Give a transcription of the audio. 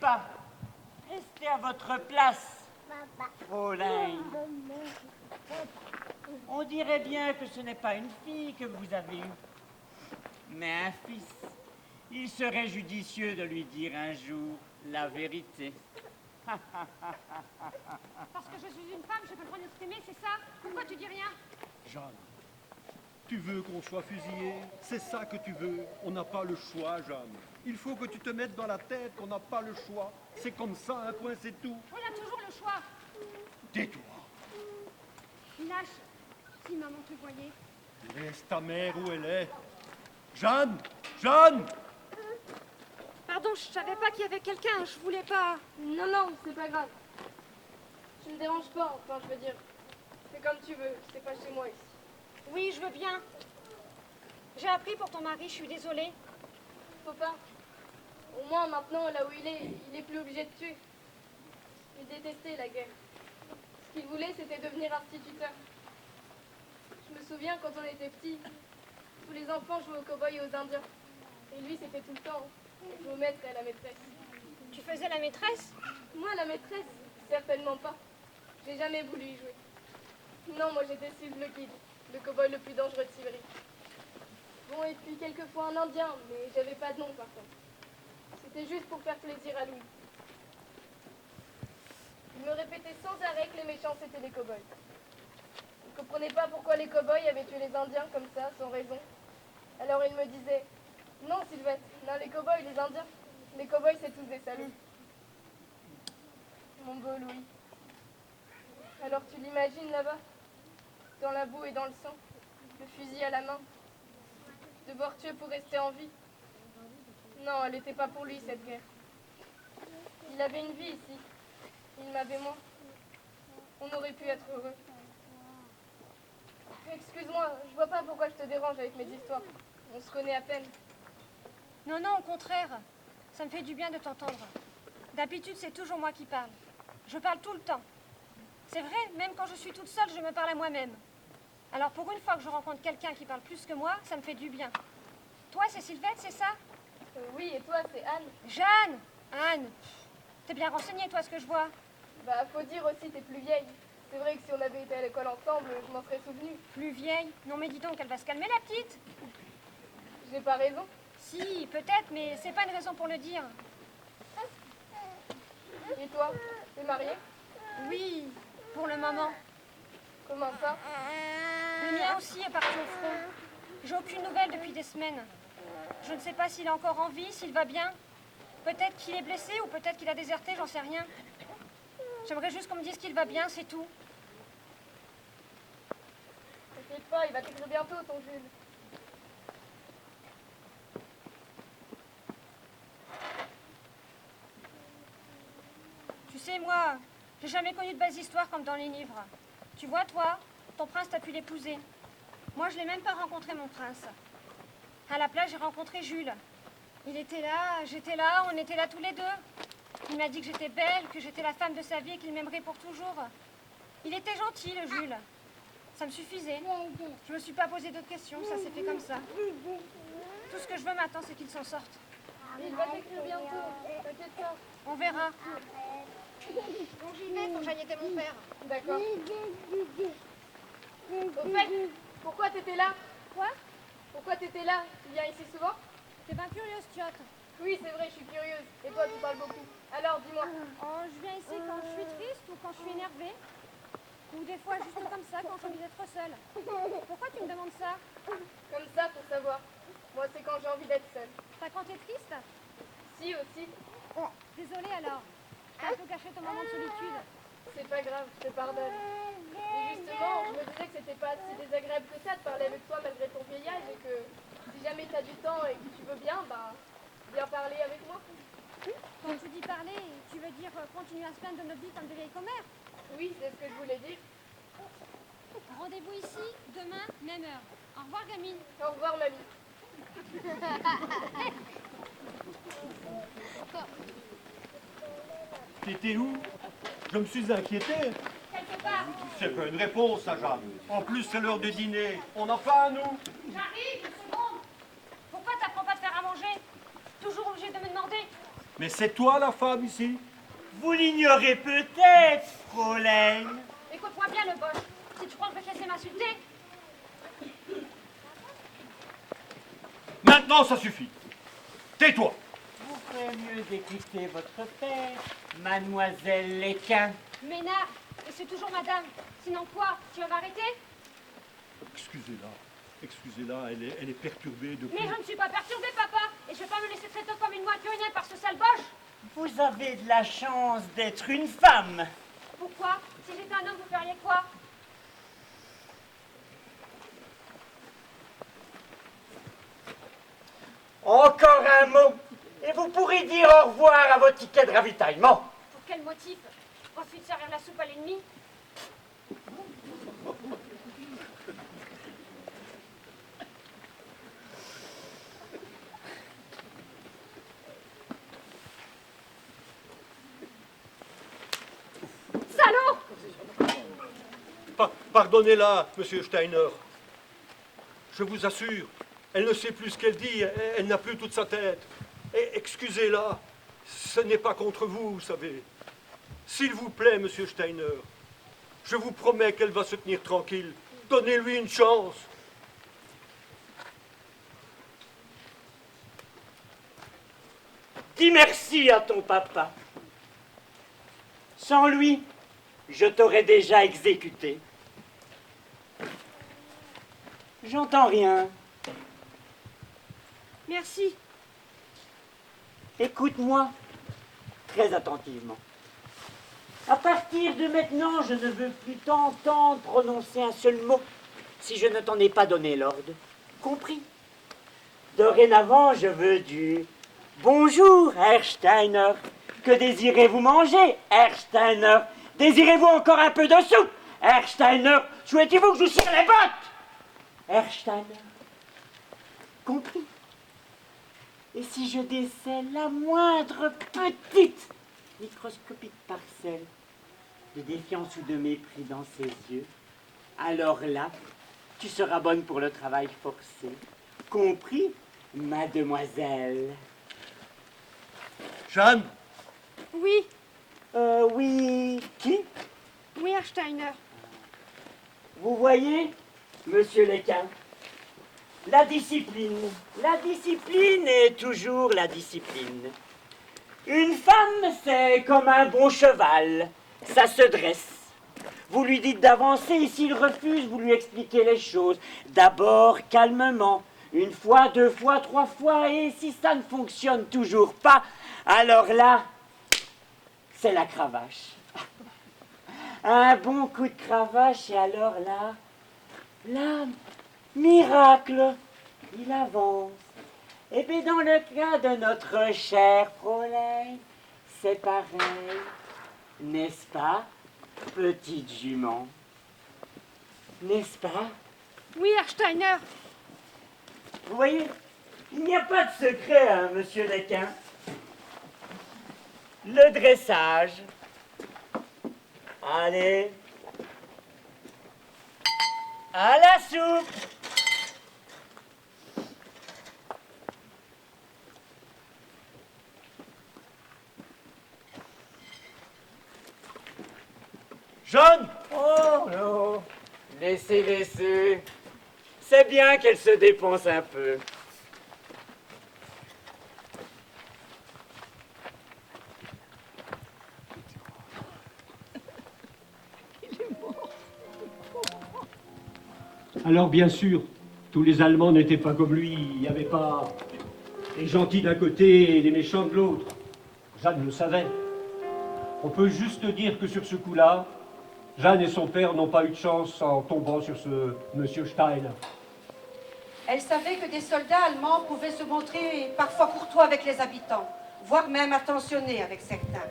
pas. Restez à votre place, Fräulein. On dirait bien que ce n'est pas une fille que vous avez eue, mais un fils. Il serait judicieux de lui dire un jour la vérité. Parce que je suis une femme, j'ai pas le droit de s'aimer, c'est ça? Pourquoi tu dis rien? Jeanne, tu veux qu'on soit fusillé? C'est ça que tu veux? On n'a pas le choix, Jeanne. Il faut que tu te mettes dans la tête qu'on n'a pas le choix. C'est comme ça, un point, c'est tout. On a toujours le choix. Tais-toi. Lâche. Si maman te voyait. Laisse ta mère où elle est. Jeanne! Jeanne! Pardon, je savais pas qu'il y avait quelqu'un, je voulais pas... Non, non, c'est pas grave. Tu me déranges pas, enfin, je veux dire. Fais comme tu veux, c'est pas chez moi ici. Oui, je veux bien. J'ai appris pour ton mari, je suis désolée. Faut pas. Au moins, maintenant, là où il est plus obligé de tuer. Il détestait la guerre. Ce qu'il voulait, c'était devenir instituteur. Je me souviens, quand on était petits, tous les enfants jouaient aux cow-boys et aux indiens. Et lui, c'était tout le temps. Il jouait au maître et à la maîtresse. Tu faisais la maîtresse? Moi, la maîtresse, certainement pas. J'ai jamais voulu y jouer. Non, moi, j'étais Steve le Kid, le cow-boy le plus dangereux de Sibérie. Bon, et puis quelquefois un indien, mais j'avais pas de nom, par contre. C'était juste pour faire plaisir à Louis. Il me répétait sans arrêt que les méchants, c'était les cow-boys. Il ne comprenait pas pourquoi les cow-boys avaient tué les indiens comme ça, sans raison. Alors il me disait, non, Sylvette, non, les cow-boys, les indiens, les cow-boys, c'est tous des salauds. Mon beau Louis. Alors tu l'imagines là-bas, dans la boue et dans le sang, le fusil à la main, devoir tuer pour rester en vie. Non, elle n'était pas pour lui, cette guerre. Il avait une vie ici. Il m'avait moi. On aurait pu être heureux. Excuse-moi, je vois pas pourquoi je te dérange avec mes histoires. On se connaît à peine. Non, non, au contraire. Ça me fait du bien de t'entendre. D'habitude, c'est toujours moi qui parle. Je parle tout le temps. C'est vrai, même quand je suis toute seule, je me parle à moi-même. Alors pour une fois que je rencontre quelqu'un qui parle plus que moi, ça me fait du bien. Toi, c'est Sylvette, c'est ça? Oui, et toi, c'est Anne. Jeanne! Anne! T'es bien renseignée, toi, ce que je vois. Bah, faut dire aussi, t'es plus vieille. C'est vrai que si on avait été à l'école ensemble, je m'en serais souvenue. Plus vieille? Non, mais dis donc, elle va se calmer, la petite. J'ai pas raison. Si, peut-être, mais c'est pas une raison pour le dire. Et toi, t'es mariée? Oui, pour le moment. Comment ça? Le mien aussi est parti au front. J'ai aucune nouvelle depuis des semaines. Je ne sais pas s'il est encore en vie, s'il va bien. Peut-être qu'il est blessé ou peut-être qu'il a déserté, j'en sais rien. J'aimerais juste qu'on me dise qu'il va bien, c'est tout. T'inquiète pas, il va t'écrire bientôt, ton Jules. Tu sais, moi, j'ai jamais connu de belles histoires comme dans les livres. Tu vois, toi, ton prince, t'as pu l'épouser. Moi, je l'ai même pas rencontré, mon prince. À la plage, j'ai rencontré Jules. Il était là, j'étais là, on était là tous les deux. Il m'a dit que j'étais belle, que j'étais la femme de sa vie et qu'il m'aimerait pour toujours. Il était gentil, le Jules. Ça me suffisait. Je me suis pas posé d'autres questions, ça s'est fait comme ça. Tout ce que je veux maintenant, c'est qu'il s'en sorte. Il va t'écrire bientôt, t'inquiète pas. On verra. Bon, j'y vais, faut que j'aille aider mon père. D'accord. Au fait, pourquoi t'étais là? Quoi? Pourquoi t'étais là? Tu viens ici souvent? T'es bien curieuse, Tiotte. Oui, c'est vrai, je suis curieuse. Et toi, tu parles beaucoup. Alors, dis-moi. Oh, je viens ici quand je suis triste ou quand je suis énervée. Ou des fois juste comme ça, quand j'ai envie d'être seule. Pourquoi tu me demandes ça? Comme ça, pour savoir. Moi, c'est quand j'ai envie d'être seule. Pas quand t'es triste? Si, aussi. Désolée alors. T'as un peu caché ton moment de solitude. C'est pas grave, je te pardonne. Et justement, je me disais que c'était pas si désagréable que ça de parler avec toi malgré ton vieillage et que si jamais t'as du temps et que tu veux bien, bah, viens parler avec moi. Quand tu dis parler, tu veux dire continuer à se plaindre de notre vie comme de vieilles commères? Oui, c'est ce que je voulais dire. Rendez-vous ici, demain, même heure. Au revoir, gamine. Au revoir, mamie. T'étais où? Je me suis inquiété. Quelque part. C'est pas une réponse, ça, Jeanne. En plus, c'est l'heure de dîner. On n'a pas à nous. J'arrive, une seconde. Pourquoi t'apprends pas de faire à manger? Toujours obligé de me demander. Mais c'est toi la femme ici? Vous l'ignorez peut-être, Fräulein. Écoute-moi bien, le Bosch. Si tu crois que je vais te laisser m'insulter, Maintenant, ça suffit. Tais-toi. Vous ferez mieux d'écouter votre père, mademoiselle Léquin. Ménard, et c'est toujours madame. Sinon quoi? Tu vas m'arrêter? Excusez-la, elle est perturbée depuis... Mais je ne suis pas perturbée, papa. Et je vais pas me laisser traiter comme une moitié par ce sale Bosch. Vous avez de la chance d'être une femme. Pourquoi? Si j'étais un homme, vous feriez quoi? Encore un mot, et vous pourrez dire au revoir à vos tickets de ravitaillement. Pour quel motif? Ensuite servir la soupe à l'ennemi? Salaud! Pardonnez-la, monsieur Steiner. Je vous assure, elle ne sait plus ce qu'elle dit, elle n'a plus toute sa tête. Excusez-la, ce n'est pas contre vous, vous savez. S'il vous plaît, monsieur Steiner, je vous promets qu'elle va se tenir tranquille. Donnez-lui une chance. Dis merci à ton papa. Sans lui, je t'aurais déjà exécuté. J'entends rien. Merci. Écoute-moi très attentivement. À partir de maintenant, je ne veux plus t'entendre prononcer un seul mot si je ne t'en ai pas donné l'ordre. Compris? Dorénavant, je veux du bonjour, Herr Steiner. Que désirez-vous manger, Herr Steiner? Désirez-vous encore un peu de soupe, Herr Steiner? Souhaitez-vous que je vous cire les bottes, Herr Steiner? Compris? Et si je décèle la moindre petite, microscopique parcelle de défiance ou de mépris dans ses yeux, alors là, tu seras bonne pour le travail forcé. Compris, mademoiselle? Jeanne, Oui, Oui, qui? oui, Herr Steiner. Vous voyez, monsieur Léquin, la discipline est toujours la discipline. Une femme, c'est comme un bon cheval, ça se dresse. Vous lui dites d'avancer et s'il refuse, vous lui expliquez les choses. D'abord, calmement, une fois, deux fois, trois fois, et si ça ne fonctionne toujours pas, alors là, c'est la cravache. Un bon coup de cravache, et alors là, miracle, il avance. Et bien dans le cas de notre cher Fräulein, c'est pareil, n'est-ce pas, petite jument? N'est-ce pas? Oui, Herr Steiner. Vous voyez, il n'y a pas de secret, hein, monsieur Léquin. Le dressage. Allez. À la soupe. Jeanne! Oh non, laissez. C'est bien qu'elle se dépense un peu. Alors bien sûr, tous les Allemands n'étaient pas comme lui, il n'y avait pas les gentils d'un côté et les méchants de l'autre. Jeanne le savait. On peut juste dire que sur ce coup-là, Jeanne et son père n'ont pas eu de chance en tombant sur ce monsieur Steiner. Elle savait que des soldats allemands pouvaient se montrer parfois courtois avec les habitants, voire même attentionnés avec certains.